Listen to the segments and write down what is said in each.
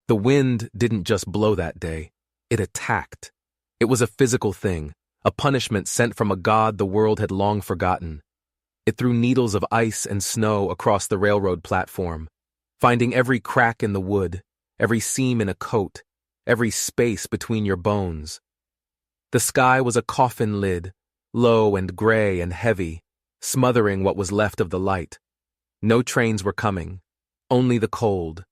The wind didn't just blow that day. It attacked. It was a physical thing, a punishment sent from a god the world had long forgotten. It threw needles of ice and snow across the railroad platform, finding every crack in the wood, every seam in a coat, every space between your bones. The sky was a coffin lid, low and gray and heavy, smothering what was left of the light. No trains were coming, only the cold.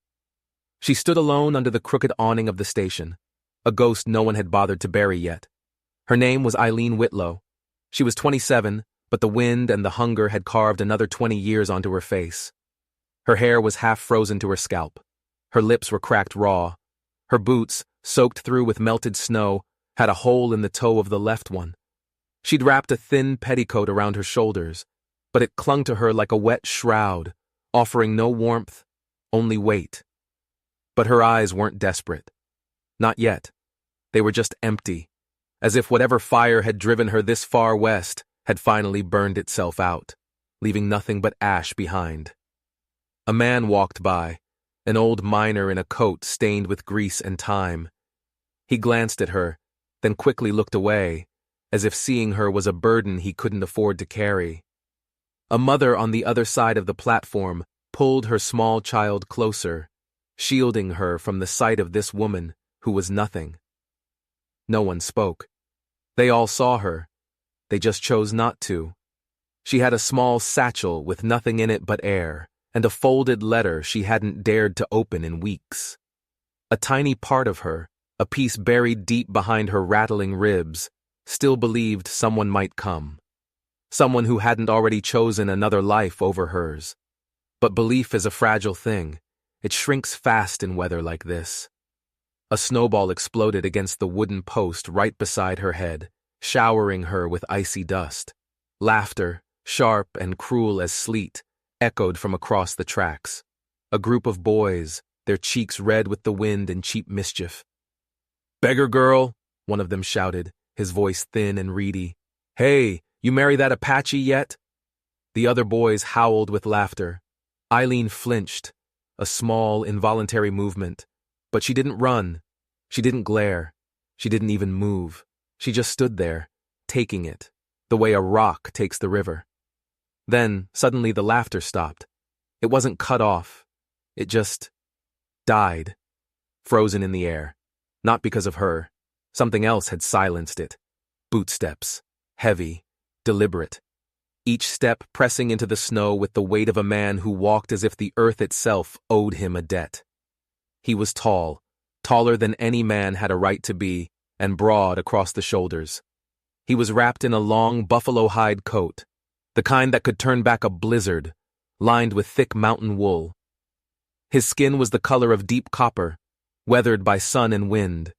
She stood alone under the crooked awning of the station, a ghost no one had bothered to bury yet. Her name was Eileen Whitlow. She was 27, but the wind and the hunger had carved another 20 years onto her face. Her hair was half frozen to her scalp. Her lips were cracked raw. Her boots, soaked through with melted snow, had a hole in the toe of the left one. She'd wrapped a thin petticoat around her shoulders, but it clung to her like a wet shroud, offering no warmth, only weight. But her eyes weren't desperate. Not yet. They were just empty, as if whatever fire had driven her this far west had finally burned itself out, leaving nothing but ash behind. A man walked by, an old miner in a coat stained with grease and time. He glanced at her, then quickly looked away, as if seeing her was a burden he couldn't afford to carry. A mother on the other side of the platform pulled her small child closer, shielding her from the sight of this woman who was nothing. No one spoke. They all saw her. They just chose not to. She had a small satchel with nothing in it but air, and a folded letter she hadn't dared to open in weeks. A tiny part of her, a piece buried deep behind her rattling ribs, still believed someone might come. Someone who hadn't already chosen another life over hers. But belief is a fragile thing. It shrinks fast in weather like this. A snowball exploded against the wooden post right beside her head, showering her with icy dust. Laughter, sharp and cruel as sleet, echoed from across the tracks. A group of boys, their cheeks red with the wind and cheap mischief. "Beggar girl," one of them shouted, his voice thin and reedy. "Hey, you marry that Apache yet?" The other boys howled with laughter. Eileen flinched, a small, involuntary movement. But she didn't run. She didn't glare. She didn't even move. She just stood there, taking it, the way a rock takes the river. Then, suddenly the laughter stopped. It wasn't cut off. It just died, frozen in the air. Not because of her. Something else had silenced it. Bootsteps, heavy, deliberate. Each step pressing into the snow with the weight of a man who walked as if the earth itself owed him a debt. He was tall, taller than any man had a right to be, and broad across the shoulders. He was wrapped in a long buffalo hide coat, the kind that could turn back a blizzard, lined with thick mountain wool. His skin was the color of deep copper, weathered by sun and wind.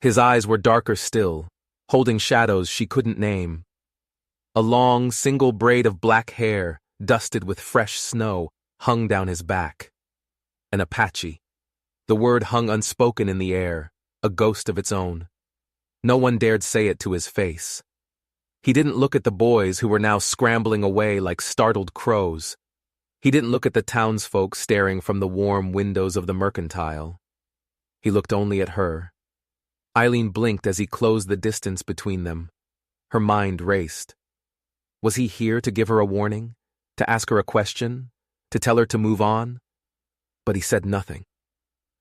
His eyes were darker still, holding shadows she couldn't name. A long, single braid of black hair, dusted with fresh snow, hung down his back. An Apache. The word hung unspoken in the air, a ghost of its own. No one dared say it to his face. He didn't look at the boys who were now scrambling away like startled crows. He didn't look at the townsfolk staring from the warm windows of the mercantile. He looked only at her. Eileen blinked as he closed the distance between them. Her mind raced. Was he here to give her a warning? To ask her a question? To tell her to move on? But he said nothing.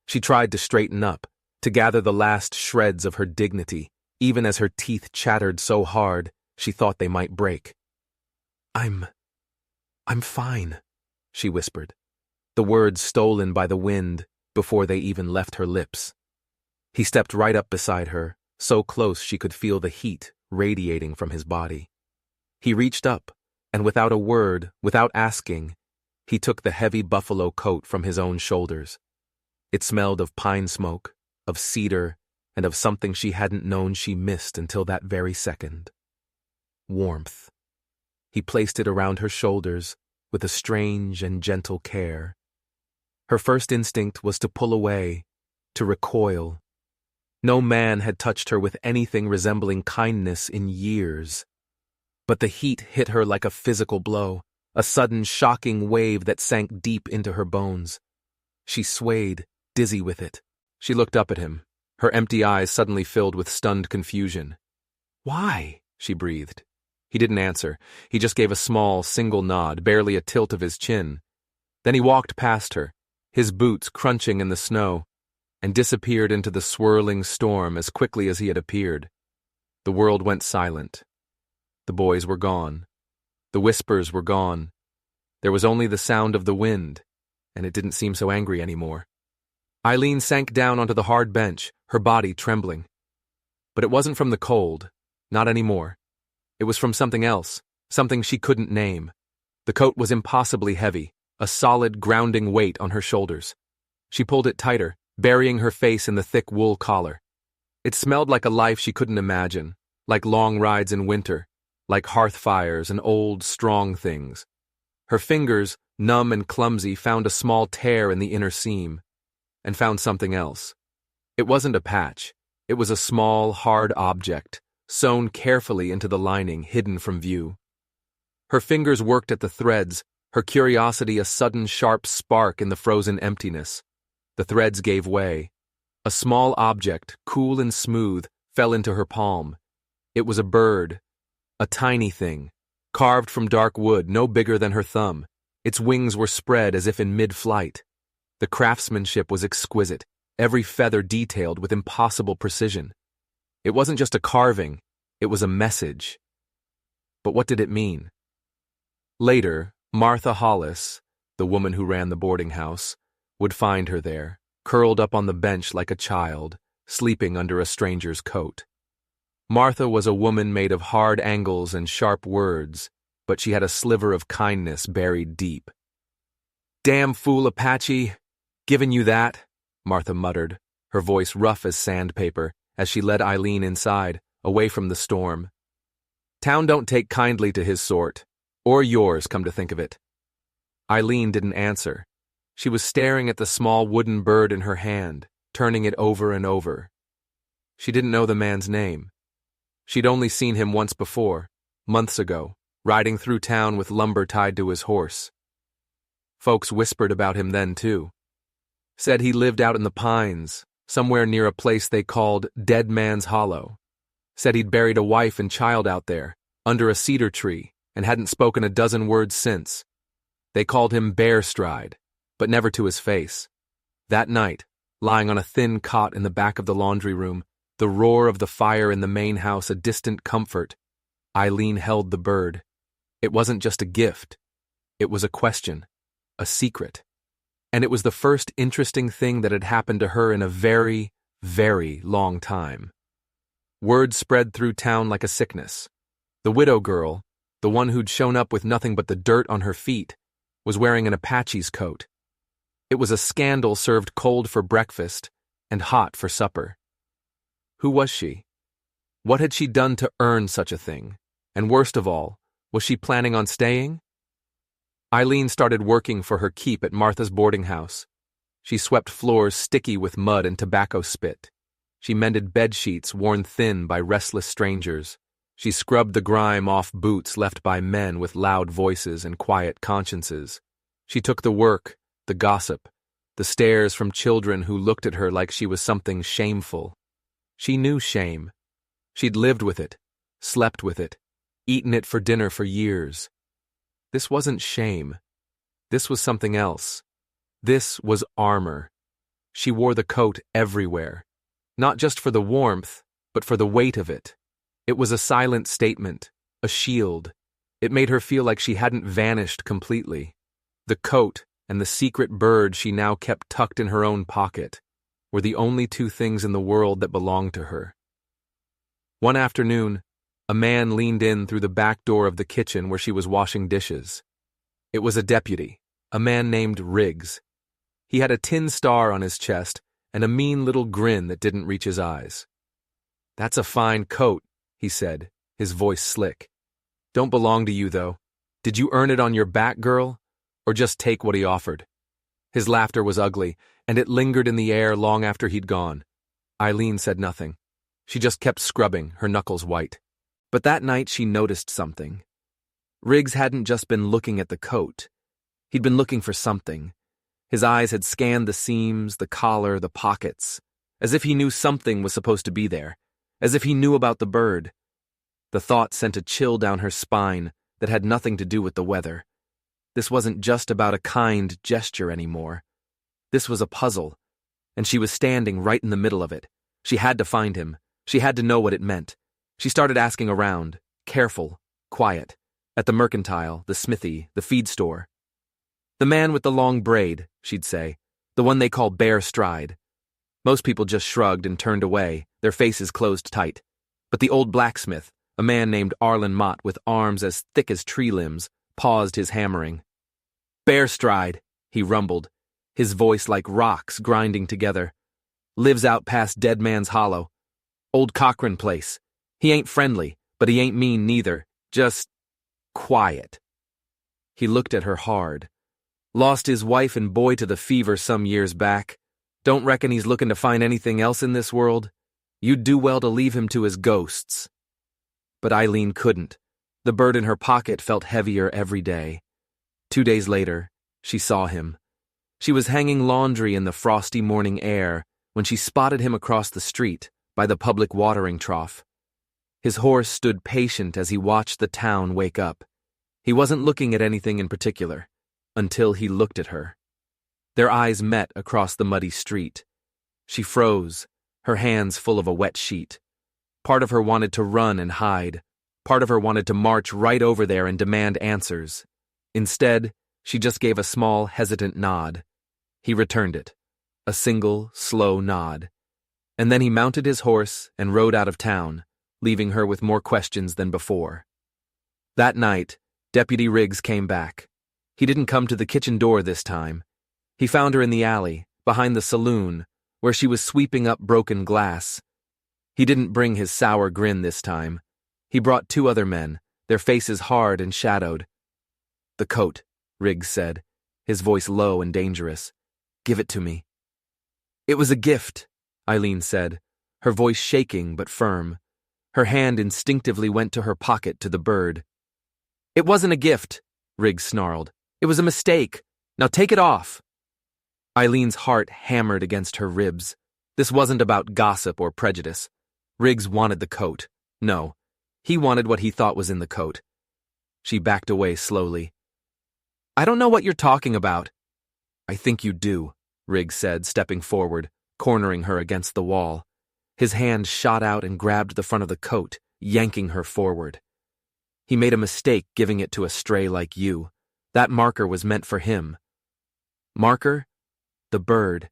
She tried to straighten up, to gather the last shreds of her dignity, even as her teeth chattered so hard she thought they might break. I'm fine," she whispered, the words stolen by the wind before they even left her lips. He stepped right up beside her, so close she could feel the heat radiating from his body. He reached up, and without a word, without asking, he took the heavy buffalo coat from his own shoulders. It smelled of pine smoke, of cedar, and of something she hadn't known she missed until that very second. Warmth. He placed it around her shoulders with a strange and gentle care. Her first instinct was to pull away, to recoil. No man had touched her with anything resembling kindness in years. But the heat hit her like a physical blow, a sudden shocking wave that sank deep into her bones. She swayed, dizzy with it, She looked up at him, her empty eyes suddenly filled with stunned confusion. "Why?" she breathed. He didn't answer. He just gave a small, single nod, barely a tilt of his chin. Then he walked past her, his boots crunching in the snow, and disappeared into the swirling storm as quickly as he had appeared. The world went silent. The boys were gone. The whispers were gone. There was only the sound of the wind, and it didn't seem so angry anymore. Eileen sank down onto the hard bench, her body trembling. But it wasn't from the cold, not anymore. It was from something else, something she couldn't name. The coat was impossibly heavy, a solid, grounding weight on her shoulders. She pulled it tighter, burying her face in the thick wool collar. It smelled like a life she couldn't imagine, like long rides in winter, like hearth fires and old, strong things. Her fingers, numb and clumsy, found a small tear in the inner seam, and found something else. It wasn't a patch. It was a small, hard object, sewn carefully into the lining, hidden from view. Her fingers worked at the threads, her curiosity a sudden sharp spark in the frozen emptiness. The threads gave way. A small object, cool and smooth, fell into her palm. It was a bird, a tiny thing, carved from dark wood, no bigger than her thumb. Its wings were spread as if in mid-flight. The craftsmanship was exquisite, every feather detailed with impossible precision. It wasn't just a carving, it was a message. But what did it mean? Later, Martha Hollis, the woman who ran the boarding house, would find her there, curled up on the bench like a child, sleeping under a stranger's coat. Martha was a woman made of hard angles and sharp words, but she had a sliver of kindness buried deep. "Damn fool Apache! Giving you that?" Martha muttered, her voice rough as sandpaper, as she led Eileen inside, away from the storm. "Town don't take kindly to his sort. Or yours, come to think of it." Eileen didn't answer. She was staring at the small wooden bird in her hand, turning it over and over. She didn't know the man's name. She'd only seen him once before, months ago, riding through town with lumber tied to his horse. Folks whispered about him then, too. Said he lived out in the pines, somewhere near a place they called Dead Man's Hollow. Said he'd buried a wife and child out there, under a cedar tree, and hadn't spoken a dozen words since. They called him Bear Stride, but never to his face. That night, lying on a thin cot in the back of the laundry room, the roar of the fire in the main house a distant comfort, Eileen held the bird. It wasn't just a gift. It was a question, a secret. And it was the first interesting thing that had happened to her in a very, very long time. Word spread through town like a sickness. The widow girl, the one who'd shown up with nothing but the dirt on her feet, was wearing an Apache's coat. It was a scandal served cold for breakfast and hot for supper. Who was she? What had she done to earn such a thing? And worst of all, was she planning on staying? Eileen started working for her keep at Martha's boarding house. She swept floors sticky with mud and tobacco spit. She mended bed sheets worn thin by restless strangers. She scrubbed the grime off boots left by men with loud voices and quiet consciences. She took the work, the gossip, the stares from children who looked at her like she was something shameful. She knew shame. She'd lived with it, slept with it, eaten it for dinner for years. This wasn't shame. This was something else. This was armor. She wore the coat everywhere, not just for the warmth, but for the weight of it. It was a silent statement, a shield. It made her feel like she hadn't vanished completely. The coat and the secret bird she now kept tucked in her own pocket were the only two things in the world that belonged to her. One afternoon, a man leaned in through the back door of the kitchen where she was washing dishes. It was a deputy, a man named Riggs. He had a tin star on his chest and a mean little grin that didn't reach his eyes. "That's a fine coat," he said, his voice slick. "Don't belong to you, though. Did you earn it on your back, girl? Or just take what he offered?" His laughter was ugly, and it lingered in the air long after he'd gone. Eileen said nothing. She just kept scrubbing, her knuckles white. But that night she noticed something. Riggs hadn't just been looking at the coat. He'd been looking for something. His eyes had scanned the seams, the collar, the pockets. as if he knew something was supposed to be there, as if he knew about the bird. The thought sent a chill down her spine that had nothing to do with the weather. This wasn't just about a kind gesture anymore. This was a puzzle, and she was standing right in the middle of it. She had to find him. She had to know what it meant. She started asking around, careful, quiet, at the mercantile, the smithy, the feed store. The man with the long braid, she'd say, the one they call Bear Stride. Most people just shrugged and turned away, their faces closed tight. But the old blacksmith, a man named Arlen Mott with arms as thick as tree limbs, paused his hammering. Bear Stride, he rumbled, his voice like rocks grinding together. Lives out past Dead Man's Hollow. Old Cochrane place. He ain't friendly, but he ain't mean neither. Just quiet. He looked at her hard. Lost his wife and boy to the fever some years back. Don't reckon he's looking to find anything else in this world? You'd do well to leave him to his ghosts. But Eileen couldn't. The bird in her pocket felt heavier every day. 2 days later, she saw him. She was hanging laundry in the frosty morning air when she spotted him across the street by the public watering trough. His horse stood patient as he watched the town wake up. He wasn't looking at anything in particular, until he looked at her. Their eyes met across the muddy street. She froze, her hands full of a wet sheet. Part of her wanted to run and hide. Part of her wanted to march right over there and demand answers. Instead, she just gave a small, hesitant nod. He returned it. A single, slow nod. And then he mounted his horse and rode out of town, leaving her with more questions than before. That night, Deputy Riggs came back. He didn't come to the kitchen door this time. He found her in the alley, behind the saloon, where she was sweeping up broken glass. He didn't bring his sour grin this time. He brought 2 other men, their faces hard and shadowed. "The coat," Riggs said, his voice low and dangerous. "Give it to me." "It was a gift," Eileen said, her voice shaking but firm. Her hand instinctively went to her pocket to the bird. "It wasn't a gift," Riggs snarled. "It was a mistake. Now take it off." Eileen's heart hammered against her ribs. This wasn't about gossip or prejudice. Riggs wanted the coat. No, he wanted what he thought was in the coat. She backed away slowly. "I don't know what you're talking about." "I think you do," Riggs said, stepping forward, cornering her against the wall. His hand shot out and grabbed the front of the coat, yanking her forward. "He made a mistake giving it to a stray like you. That marker was meant for him." Marker? The bird.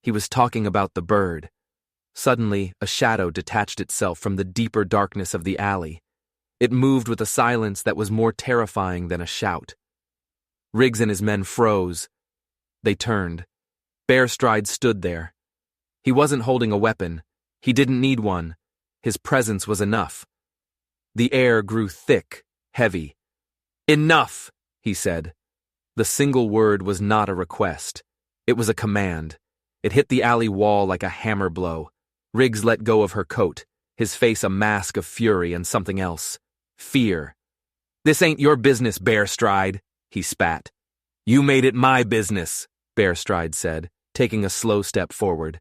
He was talking about the bird. Suddenly, a shadow detached itself from the deeper darkness of the alley. It moved with a silence that was more terrifying than a shout. Riggs and his men froze. They turned. Bear Stride stood there. He wasn't holding a weapon. He didn't need one. His presence was enough. The air grew thick, heavy. "Enough," he said. The single word was not a request. It was a command. It hit the alley wall like a hammer blow. Riggs let go of her coat, his face a mask of fury and something else. Fear. "This ain't your business, Bear Stride," he spat. "You made it my business," Bear Stride said, taking a slow step forward.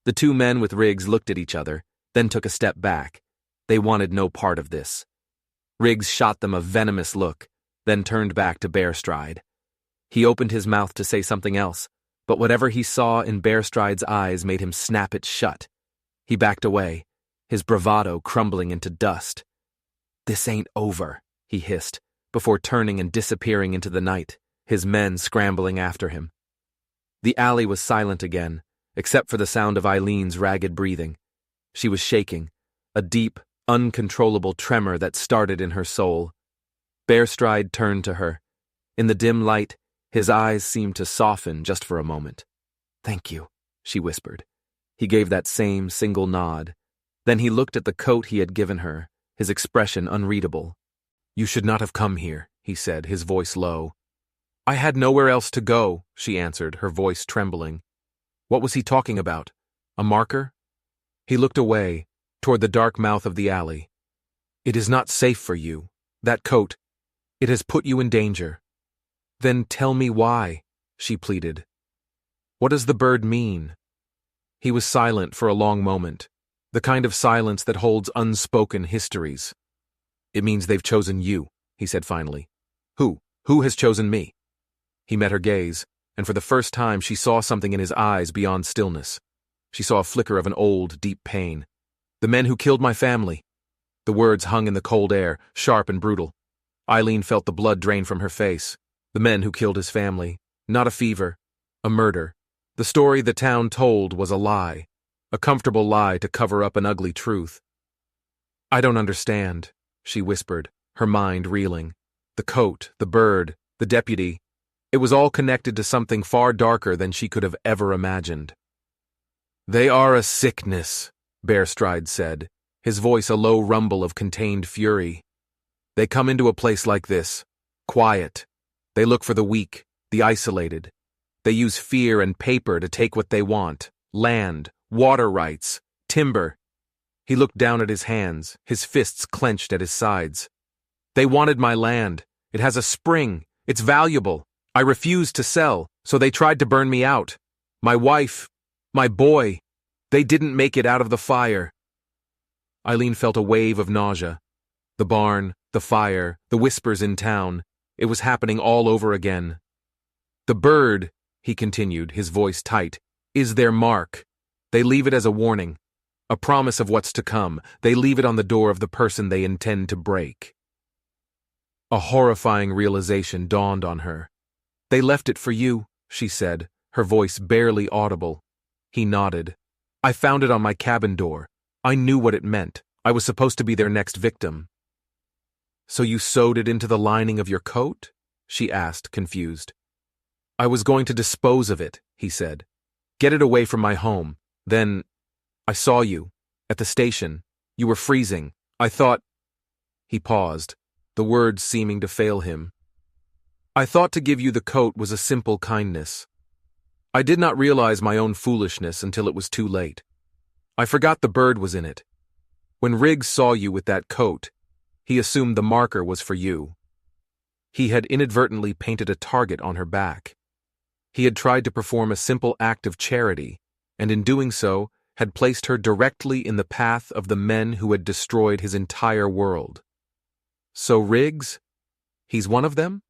The 2 men with Riggs looked at each other, then took a step back. They wanted no part of this. Riggs shot them a venomous look, then turned back to Bear Stride. He opened his mouth to say something else, but whatever he saw in Bear Stride's eyes made him snap it shut. He backed away, his bravado crumbling into dust. "This ain't over," he hissed, before turning and disappearing into the night, his men scrambling after him. The alley was silent again, except for the sound of Eileen's ragged breathing. She was shaking, a deep, uncontrollable tremor that started in her soul. Bear Stride turned to her. In the dim light, his eyes seemed to soften just for a moment. "Thank you," she whispered. He gave that same single nod. Then he looked at the coat he had given her, his expression unreadable. "You should not have come here," he said, his voice low. "I had nowhere else to go," she answered, her voice trembling. What was he talking about? A marker? He looked away, toward the dark mouth of the alley. "It is not safe for you. That coat. It has put you in danger." "Then tell me why," she pleaded. "What does the bird mean?" He was silent for a long moment, the kind of silence that holds unspoken histories. It means they've chosen you, he said finally. Who? Who has chosen me? He met her gaze, and for the first time she saw something in his eyes beyond stillness. She saw a flicker of an old, deep pain. The men who killed my family. The words hung in the cold air, sharp and brutal. Eileen felt the blood drain from her face. The men who killed his family. Not a fever. A murder. The story the town told was a lie. A comfortable lie to cover up an ugly truth. I don't understand, she whispered, her mind reeling. The coat, the bird, the deputy. It was all connected to something far darker than she could have ever imagined. They are a sickness, Bearstride said, his voice a low rumble of contained fury. They come into a place like this, quiet. They look for the weak, the isolated. They use fear and paper to take what they want, land, water rights, timber. He looked down at his hands, his fists clenched at his sides. They wanted my land. It has a spring. It's valuable. I refused to sell, so they tried to burn me out. My wife, my boy, they didn't make it out of the fire. Eileen felt a wave of nausea. The barn, the fire, the whispers in town. It was happening all over again. The bird, he continued, his voice tight, is their mark. They leave it as a warning, a promise of what's to come. They leave it on the door of the person they intend to break. A horrifying realization dawned on her. They left it for you, she said, her voice barely audible. He nodded. I found it on my cabin door. I knew what it meant. I was supposed to be their next victim. So you sewed it into the lining of your coat? She asked, confused. I was going to dispose of it, he said. Get it away from my home. Then, I saw you. At the station. You were freezing. I thought... He paused, the words seeming to fail him. I thought to give you the coat was a simple kindness. I did not realize my own foolishness until it was too late. I forgot the bird was in it. When Riggs saw you with that coat, he assumed the marker was for you. He had inadvertently painted a target on her back. He had tried to perform a simple act of charity, and in doing so, had placed her directly in the path of the men who had destroyed his entire world. So Riggs? He's one of them?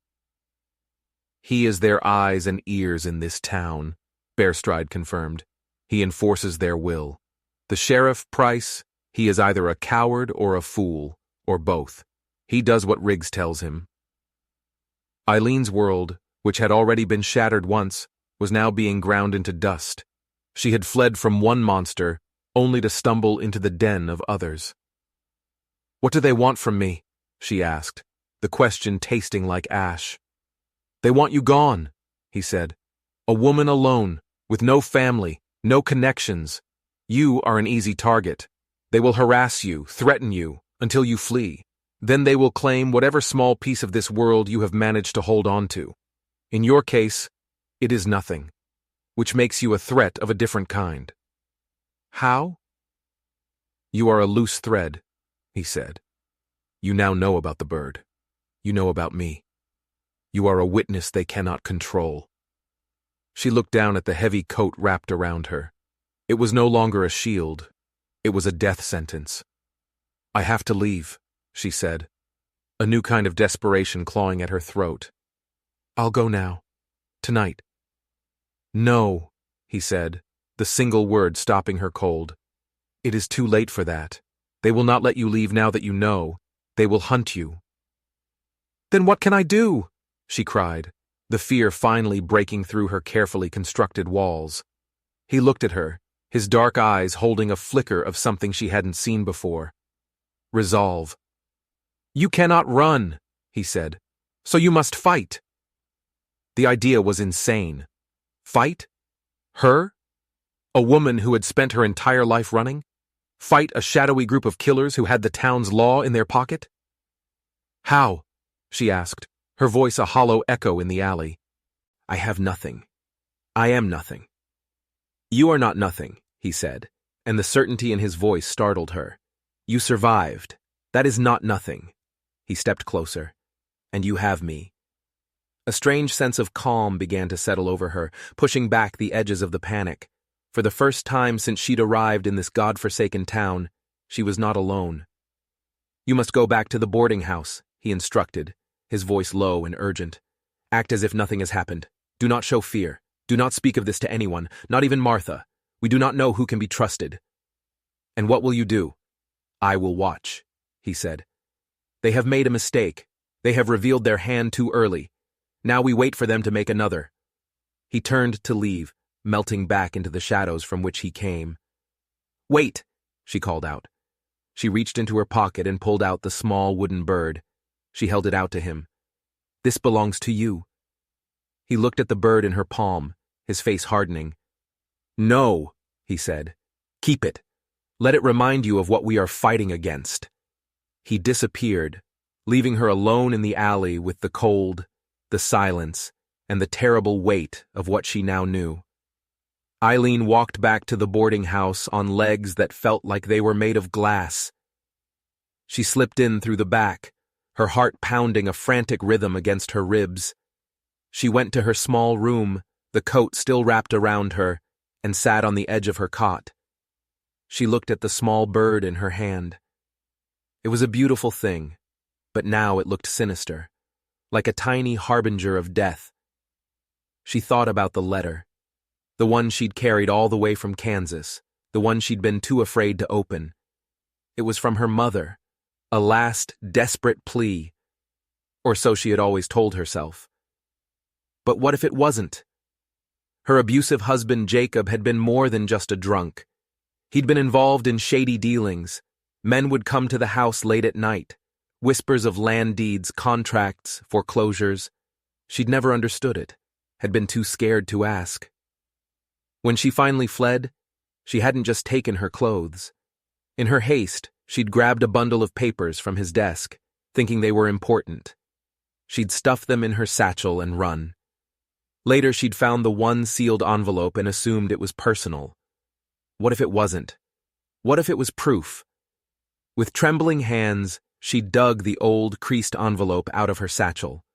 He is their eyes and ears in this town, Bearstride confirmed. He enforces their will. The sheriff, Price, he is either a coward or a fool, or both. He does what Riggs tells him. Eileen's world, which had already been shattered once, was now being ground into dust. She had fled from one monster, only to stumble into the den of others. What do they want from me? She asked, the question tasting like ash. They want you gone, he said. A woman alone, with no family, no connections. You are an easy target. They will harass you, threaten you, until you flee. Then they will claim whatever small piece of this world you have managed to hold on to. In your case, it is nothing, which makes you a threat of a different kind. How? You are a loose thread, he said. You now know about the bird. You know about me. You are a witness they cannot control. She looked down at the heavy coat wrapped around her. It was no longer a shield. It was a death sentence. I have to leave, she said, a new kind of desperation clawing at her throat. I'll go now. Tonight. No, he said, the single word stopping her cold. It is too late for that. They will not let you leave now that you know. They will hunt you. Then what can I do? She cried, the fear finally breaking through her carefully constructed walls. He looked at her, his dark eyes holding a flicker of something she hadn't seen before. Resolve. You cannot run, he said, so you must fight. The idea was insane. Fight? Her? A woman who had spent her entire life running? Fight a shadowy group of killers who had the town's law in their pocket? How? She asked, her voice a hollow echo in the alley. I have nothing. I am nothing. You are not nothing, he said, and the certainty in his voice startled her. You survived. That is not nothing. He stepped closer. And you have me. A strange sense of calm began to settle over her, pushing back the edges of the panic. For the first time since she'd arrived in this godforsaken town, she was not alone. "You must go back to the boarding house," he instructed, his voice low and urgent. "Act as if nothing has happened. Do not show fear. Do not speak of this to anyone, not even Martha. We do not know who can be trusted." "And what will you do?" "I will watch," he said. "They have made a mistake. They have revealed their hand too early. Now we wait for them to make another." He turned to leave, melting back into the shadows from which he came. "Wait," she called out. She reached into her pocket and pulled out the small wooden bird. She held it out to him. "This belongs to you." He looked at the bird in her palm, his face hardening. "No," he said. "Keep it. Let it remind you of what we are fighting against." He disappeared, leaving her alone in the alley with the cold, the silence, and the terrible weight of what she now knew. Eileen walked back to the boarding house on legs that felt like they were made of glass. She slipped in through the back, her heart pounding a frantic rhythm against her ribs. She went to her small room, the coat still wrapped around her, and sat on the edge of her cot. She looked at the small bird in her hand. It was a beautiful thing, but now it looked sinister, like a tiny harbinger of death. She thought about the letter, the one she'd carried all the way from Kansas, the one she'd been too afraid to open. It was from her mother, a last desperate plea, or so she had always told herself. But what if it wasn't? Her abusive husband Jacob had been more than just a drunk. He'd been involved in shady dealings. Men would come to the house late at night, whispers of land deeds, contracts, foreclosures. She'd never understood it, had been too scared to ask. When she finally fled, she hadn't just taken her clothes. In her haste, she'd grabbed a bundle of papers from his desk, thinking they were important. She'd stuffed them in her satchel and run. Later, she'd found the one sealed envelope and assumed it was personal. What if it wasn't? What if it was proof? With trembling hands, she dug the old, creased envelope out of her satchel.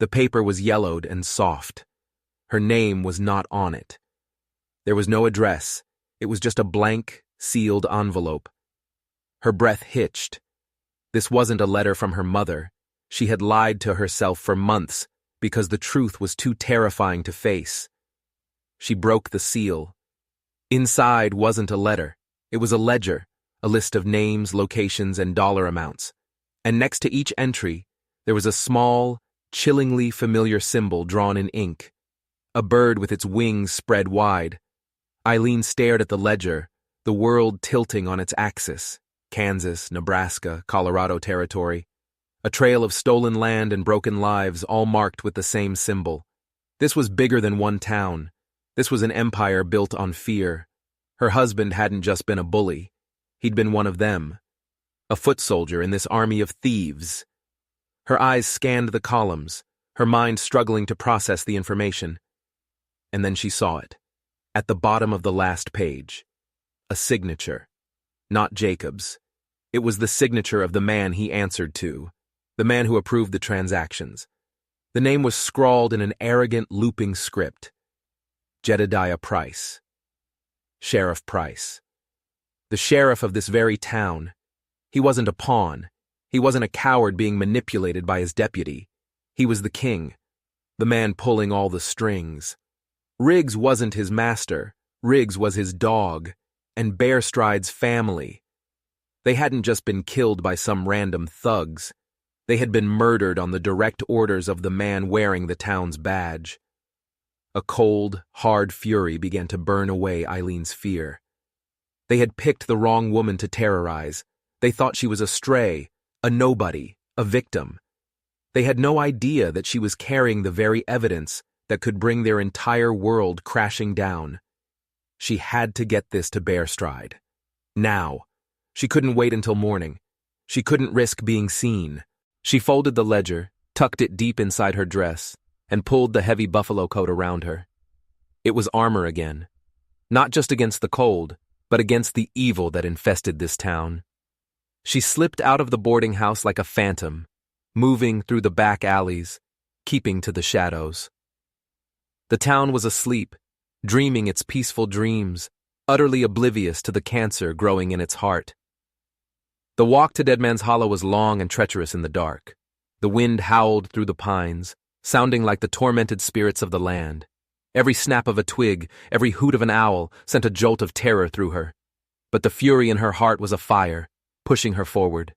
The paper was yellowed and soft. Her name was not on it. There was no address. It was just a blank, sealed envelope. Her breath hitched. This wasn't a letter from her mother. She had lied to herself for months because the truth was too terrifying to face. She broke the seal. Inside wasn't a letter. It was a ledger, a list of names, locations, and dollar amounts. And next to each entry, there was a small, chillingly familiar symbol drawn in ink. A bird with its wings spread wide. Eileen stared at the ledger, the world tilting on its axis. Kansas, Nebraska, Colorado territory. A trail of stolen land and broken lives, all marked with the same symbol. This was bigger than one town. This was an empire built on fear. Her husband hadn't just been a bully. He'd been one of them. A foot soldier in this army of thieves. Her eyes scanned the columns, her mind struggling to process the information. And then she saw it. At the bottom of the last page. A signature. Not Jacob's. It was the signature of the man he answered to. The man who approved the transactions. The name was scrawled in an arrogant, looping script. Jedediah Price. Sheriff Price. The sheriff of this very town. He wasn't a pawn. He wasn't a coward being manipulated by his deputy. He was the king. The man pulling all the strings. Riggs wasn't his master. Riggs was his dog. And Bear Stride's family. They hadn't just been killed by some random thugs. They had been murdered on the direct orders of the man wearing the town's badge. A cold, hard fury began to burn away Eileen's fear. They had picked the wrong woman to terrorize. They thought she was a stray, a nobody, a victim. They had no idea that she was carrying the very evidence that could bring their entire world crashing down. She had to get this to Bear Stride. Now. She couldn't wait until morning. She couldn't risk being seen. She folded the ledger, tucked it deep inside her dress, and pulled the heavy buffalo coat around her. It was armor again. Not just against the cold, but against the evil that infested this town. She slipped out of the boarding house like a phantom, moving through the back alleys, keeping to the shadows. The town was asleep, dreaming its peaceful dreams, utterly oblivious to the cancer growing in its heart. The walk to Dead Man's Hollow was long and treacherous in the dark. The wind howled through the pines, sounding like the tormented spirits of the land. Every snap of a twig, every hoot of an owl sent a jolt of terror through her. But the fury in her heart was afire, pushing her forward.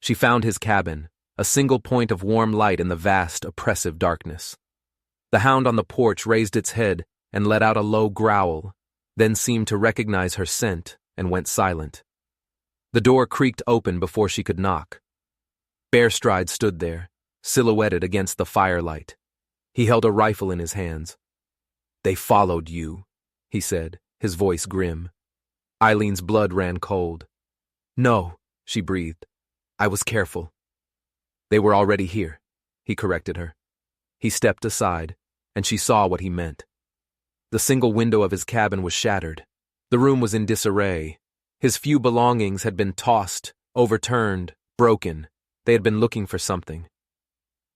She found his cabin, a single point of warm light in the vast, oppressive darkness. The hound on the porch raised its head and let out a low growl, then seemed to recognize her scent and went silent. The door creaked open before she could knock. Bearstride stood there, silhouetted against the firelight. He held a rifle in his hands. "They followed you," he said, his voice grim. Eileen's blood ran cold. "No," she breathed. "I was careful." "They were already here," he corrected her. He stepped aside, and she saw what he meant. The single window of his cabin was shattered. The room was in disarray. His few belongings had been tossed, overturned, broken. They had been looking for something.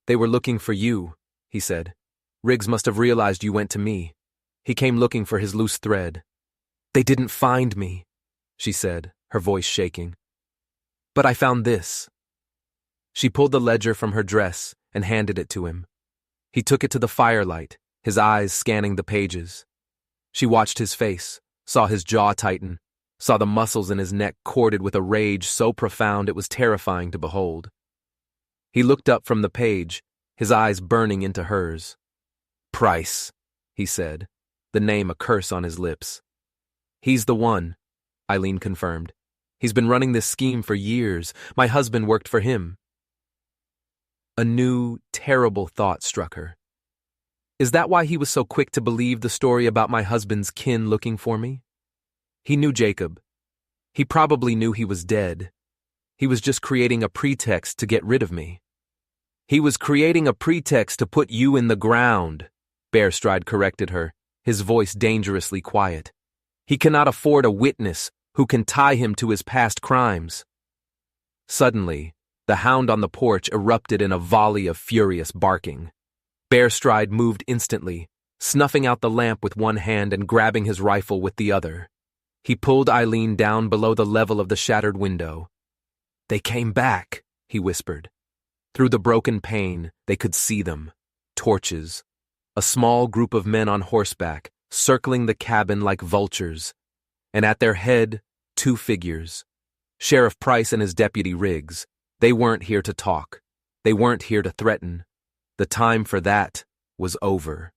"They were looking for you," he said. "Riggs must have realized you went to me. He came looking for his loose thread." "They didn't find me," she said, her voice shaking. "But I found this." She pulled the ledger from her dress and handed it to him. He took it to the firelight, his eyes scanning the pages. She watched his face, saw his jaw tighten, saw the muscles in his neck corded with a rage so profound it was terrifying to behold. He looked up from the page, his eyes burning into hers. "Price," he said, the name a curse on his lips. "He's the one," Eileen confirmed. "He's been running this scheme for years. My husband worked for him." A new, terrible thought struck her. Is that why he was so quick to believe the story about my husband's kin looking for me? He knew Jacob. He probably knew he was dead. He was just creating a pretext to get rid of me. "He was creating a pretext to put you in the ground," Bearstride corrected her, his voice dangerously quiet. "He cannot afford a witness who can tie him to his past crimes." Suddenly, the hound on the porch erupted in a volley of furious barking. Bearstride moved instantly, snuffing out the lamp with one hand and grabbing his rifle with the other. He pulled Eileen down below the level of the shattered window. "They came back," he whispered. Through the broken pane, they could see them. Torches. A small group of men on horseback, circling the cabin like vultures. And at their head, two figures. Sheriff Price and his deputy Riggs. They weren't here to talk. They weren't here to threaten. The time for that was over.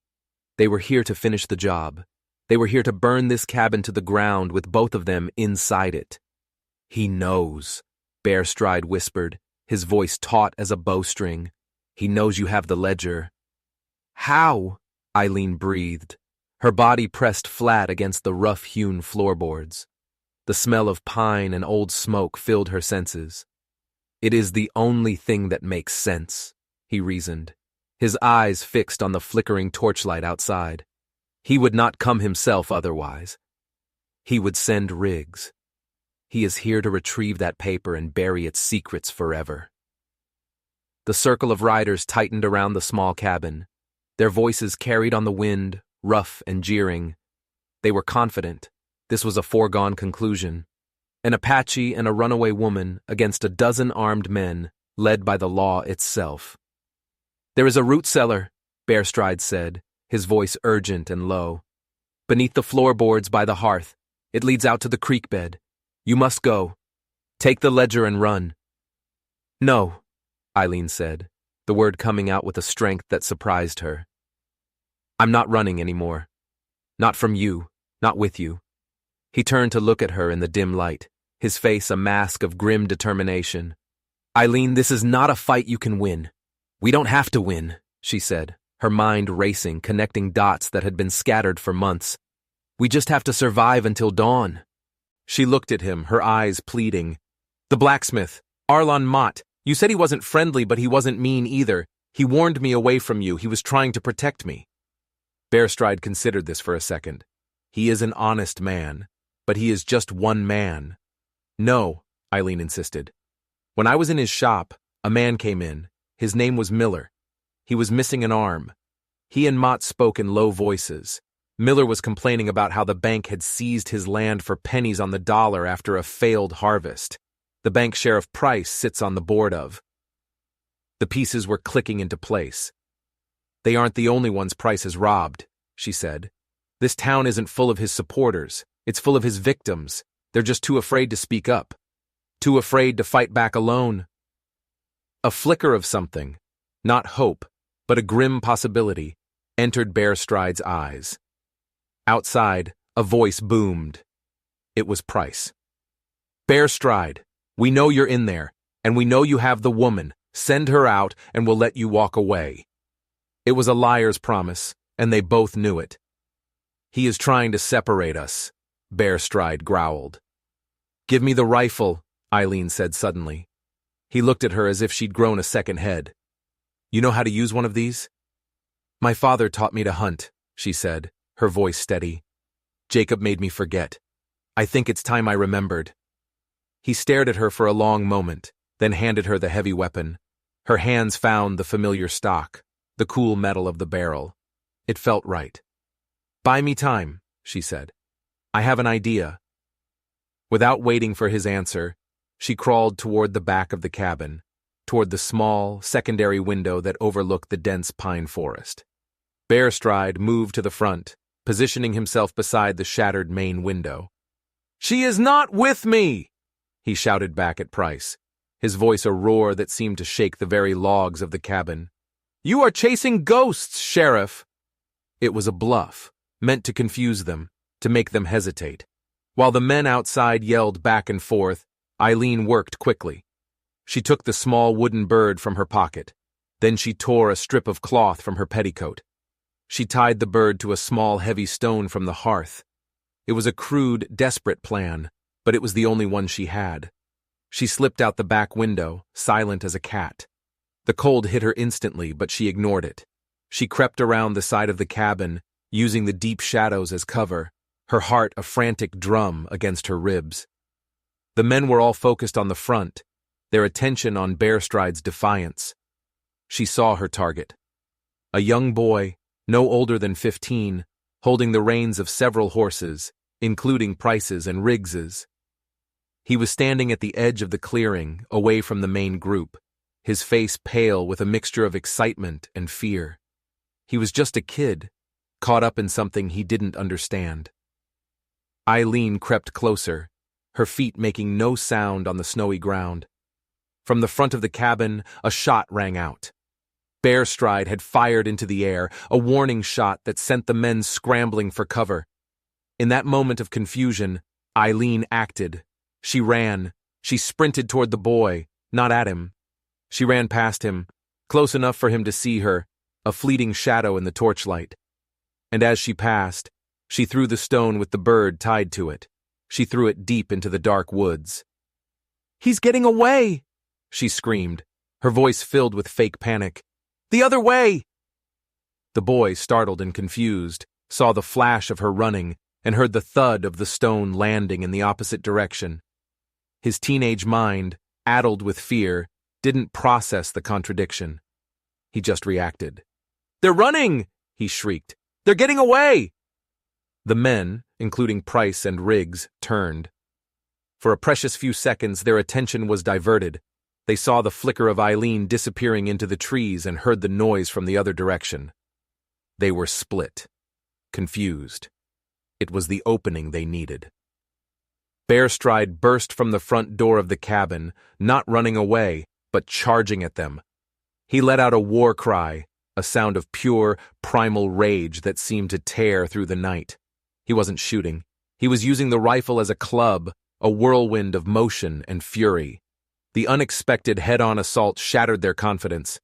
They were here to finish the job. They were here to burn this cabin to the ground with both of them inside it. "He knows," Bearstride whispered, his voice taut as a bowstring. "He knows you have the ledger." "How?" Eileen breathed, her body pressed flat against the rough-hewn floorboards. The smell of pine and old smoke filled her senses. "It is the only thing that makes sense," he reasoned, his eyes fixed on the flickering torchlight outside. He would not come himself otherwise. He would send Riggs. He is here to retrieve that paper and bury its secrets forever. The circle of riders tightened around the small cabin. Their voices carried on the wind, rough and jeering. They were confident. This was a foregone conclusion. An Apache and a runaway woman against a dozen armed men, led by the law itself. "There is a root cellar," Bearstride said, his voice urgent and low. "Beneath the floorboards by the hearth. It leads out to the creek bed. You must go. Take the ledger and run." "No," Eileen said, the word coming out with a strength that surprised her. "I'm not running anymore. Not from you, not with you." He turned to look at her in the dim light, his face a mask of grim determination. "Eileen, this is not a fight you can win. We don't have to win," she said, her mind racing, connecting dots that had been scattered for months. "We just have to survive until dawn." She looked at him, her eyes pleading. "The blacksmith, Arlon Mott. You said he wasn't friendly, but he wasn't mean either. He warned me away from you. He was trying to protect me." Bearstride considered this for a second. "He is an honest man, but he is just one man." "No," Eileen insisted. "When I was in his shop, a man came in. His name was Miller. He was missing an arm. He and Mott spoke in low voices. Miller was complaining about how the bank had seized his land for pennies on the dollar after a failed harvest. The bank sheriff Price sits on the board of. The pieces were clicking into place. They aren't the only ones Price has robbed, she said. This town isn't full of his supporters. It's full of his victims. They're just too afraid to speak up. Too afraid to fight back alone. A flicker of something, not hope, but a grim possibility, entered Bear Stride's eyes. Outside, a voice boomed. It was Price. Bear Stride, we know you're in there, and we know you have the woman. Send her out, and we'll let you walk away. It was a liar's promise, and they both knew it. He is trying to separate us, Bear Stride growled. Give me the rifle, Eileen said suddenly. He looked at her as if she'd grown a second head. You know how to use one of these? My father taught me to hunt, she said, her voice steady. Jacob made me forget. I think it's time I remembered. He stared at her for a long moment, then handed her the heavy weapon. Her hands found the familiar stock, the cool metal of the barrel. It felt right. Buy me time, she said. I have an idea. Without waiting for his answer, she crawled toward the back of the cabin, toward the small, secondary window that overlooked the dense pine forest. Bear Stride moved to the front, positioning himself beside the shattered main window. She is not with me, he shouted back at Price, his voice a roar that seemed to shake the very logs of the cabin. You are chasing ghosts, Sheriff! It was a bluff, meant to confuse them, to make them hesitate. While the men outside yelled back and forth, Eileen worked quickly. She took the small wooden bird from her pocket. Then she tore a strip of cloth from her petticoat. She tied the bird to a small, heavy stone from the hearth. It was a crude, desperate plan, but it was the only one she had. She slipped out the back window, silent as a cat. The cold hit her instantly, but she ignored it. She crept around the side of the cabin, using the deep shadows as cover, her heart a frantic drum against her ribs. The men were all focused on the front, their attention on Bear Stride's defiance. She saw her target. A young boy, no older than 15, holding the reins of several horses, including Price's and Riggs's. He was standing at the edge of the clearing, away from the main group, his face pale with a mixture of excitement and fear. He was just a kid, caught up in something he didn't understand. Eileen crept closer, her feet making no sound on the snowy ground. From the front of the cabin, a shot rang out. Bear Stride had fired into the air, a warning shot that sent the men scrambling for cover. In that moment of confusion, Eileen acted. She ran. She sprinted toward the boy, not at him. She ran past him, close enough for him to see her, a fleeting shadow in the torchlight. And as she passed, she threw the stone with the bird tied to it. She threw it deep into the dark woods. He's getting away, she screamed, her voice filled with fake panic. The other way! The boy, startled and confused, saw the flash of her running and heard the thud of the stone landing in the opposite direction. His teenage mind, addled with fear, didn't process the contradiction. He just reacted. They're running! He shrieked. They're getting away! The men, including Price and Riggs, turned. For a precious few seconds, their attention was diverted. They saw the flicker of Eileen disappearing into the trees and heard the noise from the other direction. They were split, confused. It was the opening they needed. Bear Stride burst from the front door of the cabin, not running away, but charging at them. He let out a war cry, a sound of pure, primal rage that seemed to tear through the night. He wasn't shooting. He was using the rifle as a club, a whirlwind of motion and fury. The unexpected head-on assault shattered their confidence.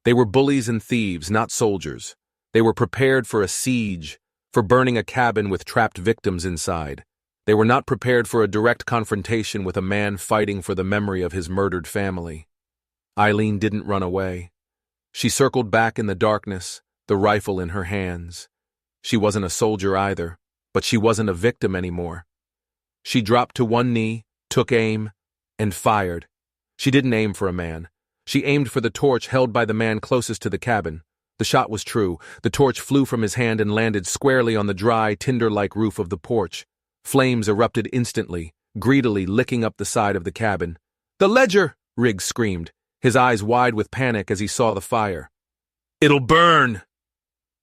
They were bullies and thieves, not soldiers. They were prepared for a siege, for burning a cabin with trapped victims inside. They were not prepared for a direct confrontation with a man fighting for the memory of his murdered family. Eileen didn't run away. She circled back in the darkness, the rifle in her hands. She wasn't a soldier either, but she wasn't a victim anymore. She dropped to one knee, took aim, and fired. She didn't aim for a man. She aimed for the torch held by the man closest to the cabin, The shot was true. The torch flew from his hand and landed squarely on the dry, tinder-like roof of the porch. Flames erupted instantly, greedily licking up the side of the cabin. "The ledger!" Riggs screamed, his eyes wide with panic as he saw the fire. "It'll burn!"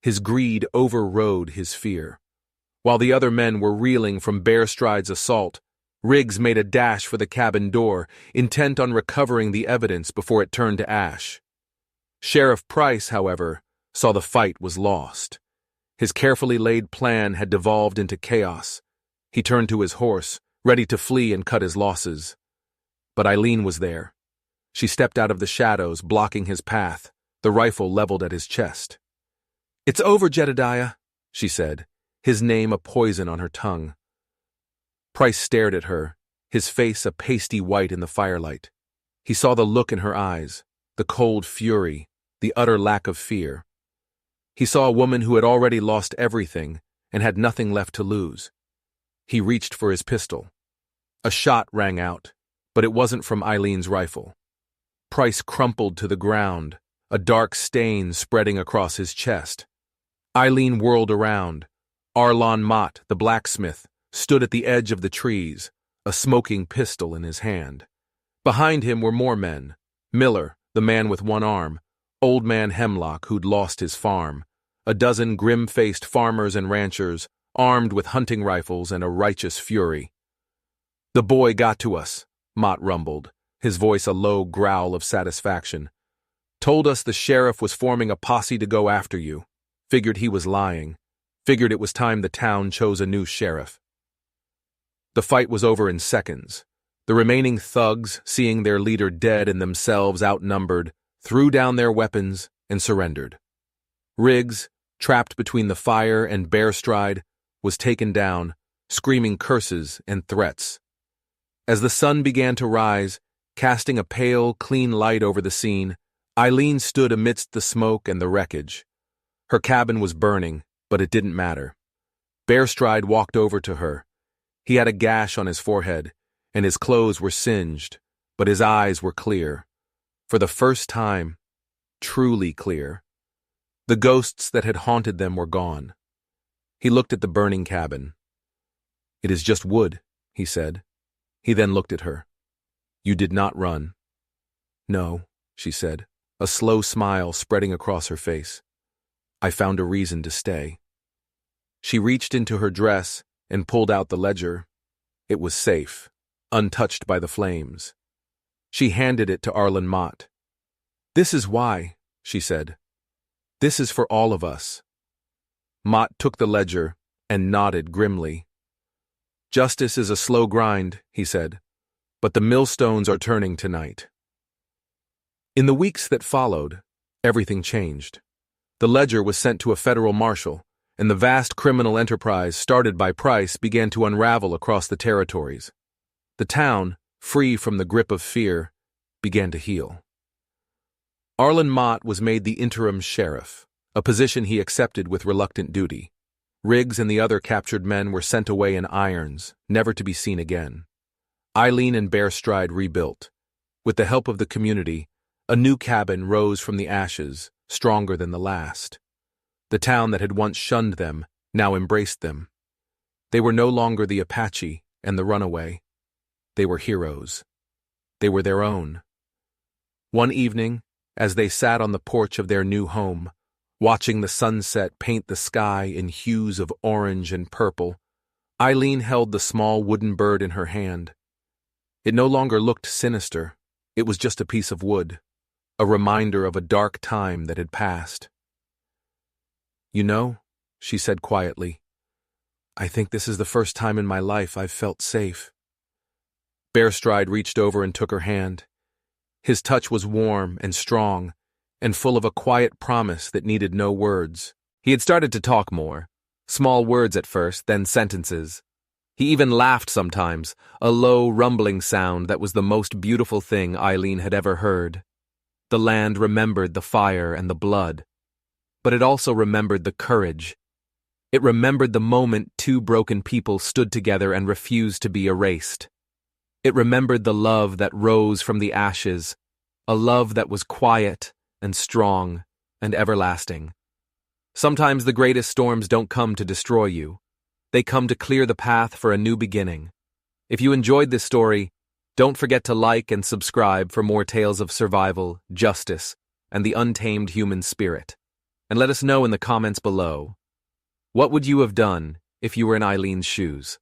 His greed overrode his fear. While the other men were reeling from Bearstride's assault, Riggs made a dash for the cabin door, intent on recovering the evidence before it turned to ash. Sheriff Price, however, saw the fight was lost. His carefully laid plan had devolved into chaos. He turned to his horse, ready to flee and cut his losses. But Eileen was there. She stepped out of the shadows, blocking his path, the rifle leveled at his chest. "It's over, Jedediah," she said, his name a poison on her tongue. Price stared at her, his face a pasty white in the firelight. He saw the look in her eyes, the cold fury, the utter lack of fear. He saw a woman who had already lost everything and had nothing left to lose. He reached for his pistol. A shot rang out, but it wasn't from Eileen's rifle. Price crumpled to the ground, a dark stain spreading across his chest. Eileen whirled around. Arlon Mott, the blacksmith, stood at the edge of the trees, a smoking pistol in his hand. Behind him were more men. Miller, the man with one arm, Old Man Hemlock, who'd lost his farm, a dozen grim-faced farmers and ranchers, armed with hunting rifles and a righteous fury. "The boy got to us," Mott rumbled, his voice a low growl of satisfaction. "Told us the sheriff was forming a posse to go after you. Figured he was lying. Figured it was time the town chose a new sheriff." The fight was over in seconds. The remaining thugs, seeing their leader dead and themselves outnumbered, threw down their weapons and surrendered. Riggs, trapped between the fire and Bearstride, was taken down, screaming curses and threats. As the sun began to rise, casting a pale, clean light over the scene, Eileen stood amidst the smoke and the wreckage. Her cabin was burning, but it didn't matter. Bearstride walked over to her. He had a gash on his forehead, and his clothes were singed, but his eyes were clear. For the first time, truly clear. The ghosts that had haunted them were gone. He looked at the burning cabin. "It is just wood," he said. He then looked at her. "You did not run." "No," she said, a slow smile spreading across her face. "I found a reason to stay." She reached into her dress and pulled out the ledger. It was safe, untouched by the flames. She handed it to Arlen Mott. "This is why," she said. "This is for all of us." Mott took the ledger and nodded grimly. "Justice is a slow grind," he said, "but the millstones are turning tonight." In the weeks that followed, everything changed. The ledger was sent to a federal marshal, and the vast criminal enterprise started by Price began to unravel across the territories. The town, free from the grip of fear, began to heal. Arlen Mott was made the interim sheriff, a position he accepted with reluctant duty. Riggs and the other captured men were sent away in irons, never to be seen again. Eileen and Bearstride rebuilt. With the help of the community, a new cabin rose from the ashes, stronger than the last. The town that had once shunned them now embraced them. They were no longer the Apache and the runaway. They were heroes. They were their own. One evening, as they sat on the porch of their new home, watching the sunset paint the sky in hues of orange and purple, Eileen held the small wooden bird in her hand. It no longer looked sinister. It was just a piece of wood, a reminder of a dark time that had passed. "You know," she said quietly, "I think this is the first time in my life I've felt safe." Bearstride reached over and took her hand. His touch was warm and strong, and full of a quiet promise that needed no words. He had started to talk more, small words at first, then sentences. He even laughed sometimes, a low, rumbling sound that was the most beautiful thing Eileen had ever heard. The land remembered the fire and the blood, but it also remembered the courage. It remembered the moment two broken people stood together and refused to be erased. It remembered the love that rose from the ashes, a love that was quiet and strong, and everlasting. Sometimes the greatest storms don't come to destroy you. They come to clear the path for a new beginning. If you enjoyed this story, don't forget to like and subscribe for more tales of survival, justice, and the untamed human spirit. And let us know in the comments below, what would you have done if you were in Eileen's shoes?